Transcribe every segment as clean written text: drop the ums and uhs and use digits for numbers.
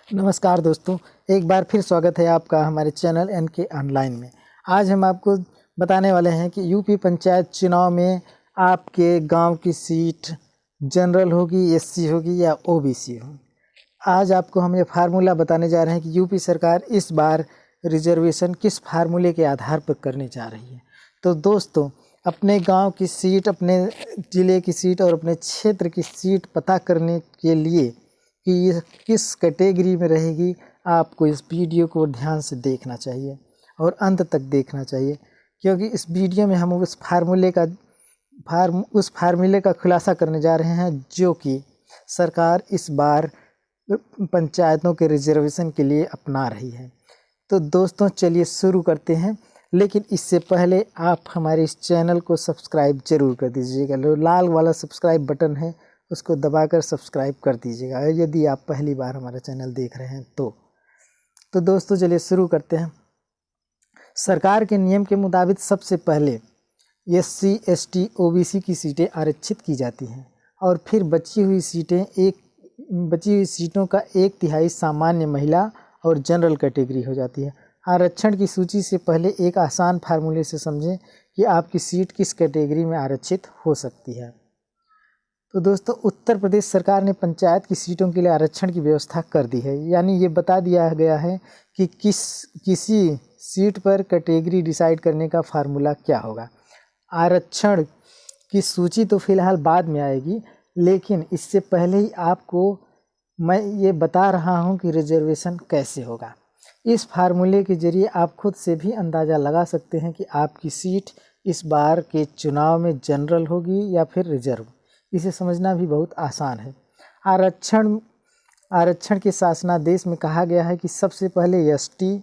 नमस्कार दोस्तों, एक बार फिर स्वागत है आपका हमारे चैनल NK ऑनलाइन में। आज हम आपको बताने वाले हैं कि यूपी पंचायत चुनाव में आपके गांव की सीट जनरल होगी, SC होगी या OBC होगी। आज आपको हम ये फार्मूला बताने जा रहे हैं कि यूपी सरकार इस बार रिजर्वेशन किस फार्मूले के आधार पर करने जा रही है। तो दोस्तों, अपने गांव की सीट, अपने ज़िले की सीट और अपने क्षेत्र की सीट पता करने के लिए कि ये किस कैटेगरी में रहेगी, आपको इस वीडियो को ध्यान से देखना चाहिए और अंत तक देखना चाहिए, क्योंकि इस वीडियो में हम उस फार्मूले का खुलासा करने जा रहे हैं जो कि सरकार इस बार पंचायतों के रिजर्वेशन के लिए अपना रही है। तो दोस्तों चलिए शुरू करते हैं, लेकिन इससे पहले आप हमारे इस चैनल को सब्सक्राइब जरूर कर दीजिएगा। जो लाल वाला सब्सक्राइब बटन है उसको दबाकर सब्सक्राइब कर दीजिएगा यदि आप पहली बार हमारा चैनल देख रहे हैं तो दोस्तों चलिए शुरू करते हैं। सरकार के नियम के मुताबिक सबसे पहले SC, ST, OBC की सीटें आरक्षित की जाती हैं और फिर बची हुई सीटों का 1/3 सामान्य महिला और जनरल कैटेगरी हो जाती है। आरक्षण की सूची से पहले एक आसान फार्मूले से समझें कि आपकी सीट किस कैटेगरी में आरक्षित हो सकती है। तो दोस्तों, उत्तर प्रदेश सरकार ने पंचायत की सीटों के लिए आरक्षण की व्यवस्था कर दी है, यानी ये बता दिया गया है कि किसी सीट पर कैटेगरी डिसाइड करने का फार्मूला क्या होगा। आरक्षण की सूची तो फिलहाल बाद में आएगी, लेकिन इससे पहले ही आपको मैं ये बता रहा हूँ कि रिजर्वेशन कैसे होगा। इस फार्मूले के जरिए आप खुद से भी अंदाज़ा लगा सकते हैं कि आपकी सीट इस बार के चुनाव में जनरल होगी या फिर रिजर्व। इसे समझना भी बहुत आसान है। आरक्षण के शासनादेश में कहा गया है कि सबसे पहले ST,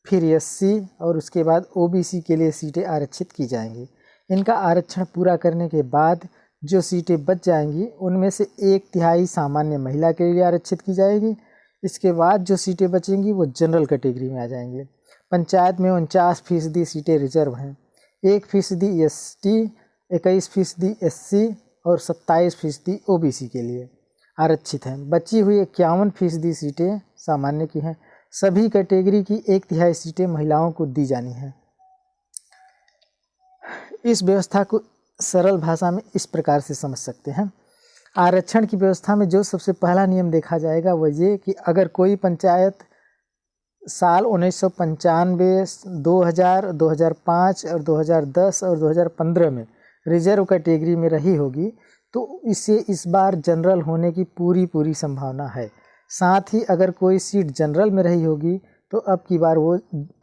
फिर SC और उसके बाद OBC के लिए सीटें आरक्षित की जाएंगी। इनका आरक्षण पूरा करने के बाद जो सीटें बच जाएंगी उनमें से 1/3 सामान्य महिला के लिए आरक्षित की जाएगी। इसके बाद जो सीटें बचेंगी वो जनरल कैटेगरी में आ जाएंगी। पंचायत में 49% सीटें रिजर्व हैं, 1% ST, 21% SC और 27% OBC के लिए आरक्षित हैं। बची हुई 51% सीटें सामान्य की हैं। सभी कैटेगरी की 1/3 सीटें महिलाओं को दी जानी हैं। इस व्यवस्था को सरल भाषा में इस प्रकार से समझ सकते हैं। आरक्षण की व्यवस्था में जो सबसे पहला नियम देखा जाएगा वह ये कि अगर कोई पंचायत साल 1995, 2000, 2005 और 2010 और 2015 में रिजर्व कैटेगरी में रही होगी तो इसे इस बार जनरल होने की पूरी संभावना है। साथ ही अगर कोई सीट जनरल में रही होगी तो अब की बार वो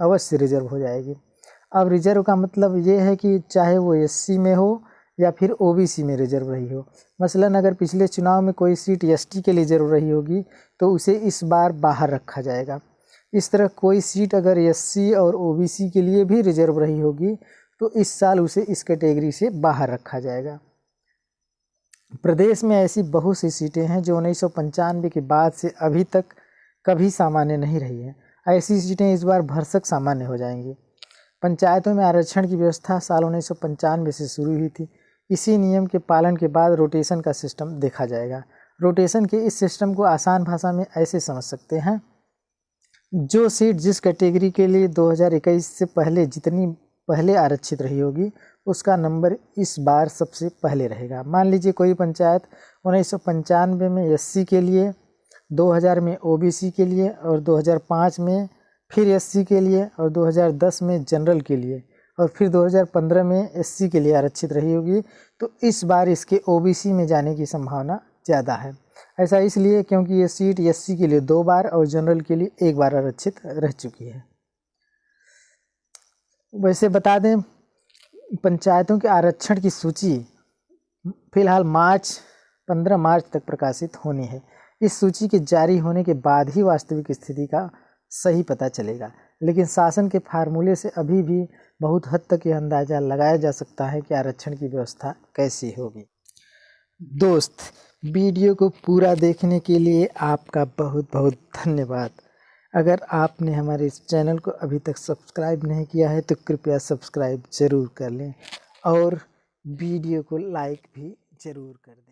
अवश्य रिजर्व हो जाएगी। अब रिजर्व का मतलब ये है कि चाहे वो SC में हो या फिर OBC में रिजर्व रही हो। मसलन अगर पिछले चुनाव में कोई सीट ST के लिए रिजर्व रही होगी तो उसे इस बार बाहर रखा जाएगा। इस तरह कोई सीट अगर SC और OBC के लिए भी रिजर्व रही होगी तो इस साल उसे इस कैटेगरी से बाहर रखा जाएगा। प्रदेश में ऐसी बहुत सी सीटें हैं जो 1995 के बाद से अभी तक कभी सामान्य नहीं रही हैं। ऐसी सीटें इस बार भरसक सामान्य हो जाएंगी। पंचायतों में आरक्षण की व्यवस्था साल 1995 से शुरू हुई थी। इसी नियम के पालन के बाद रोटेशन का सिस्टम देखा जाएगा। रोटेशन के इस सिस्टम को आसान भाषा में ऐसे समझ सकते हैं, जो सीट जिस कैटेगरी के लिए 2021 से पहले जितनी पहले आरक्षित रही होगी उसका नंबर इस बार सबसे पहले रहेगा। मान लीजिए कोई पंचायत 1995 में SC के लिए, 2000 में OBC के लिए और 2005 में फिर SC के लिए और 2010 में जनरल के लिए और फिर 2015 में SC के लिए आरक्षित रही होगी, तो इस बार इसके OBC में जाने की संभावना ज़्यादा है। ऐसा इसलिए क्योंकि ये सीट SC के लिए 2 बार और जनरल के लिए 1 बार आरक्षित रह चुकी है। वैसे बता दें, पंचायतों के आरक्षण की सूची फिलहाल 15 मार्च तक प्रकाशित होनी है। इस सूची के जारी होने के बाद ही वास्तविक स्थिति का सही पता चलेगा, लेकिन शासन के फार्मूले से अभी भी बहुत हद तक यह अंदाज़ा लगाया जा सकता है कि आरक्षण की व्यवस्था कैसी होगी। दोस्त, वीडियो को पूरा देखने के लिए आपका बहुत बहुत धन्यवाद। अगर आपने हमारे इस चैनल को अभी तक सब्सक्राइब नहीं किया है तो कृपया सब्सक्राइब ज़रूर कर लें और वीडियो को लाइक भी ज़रूर कर दें।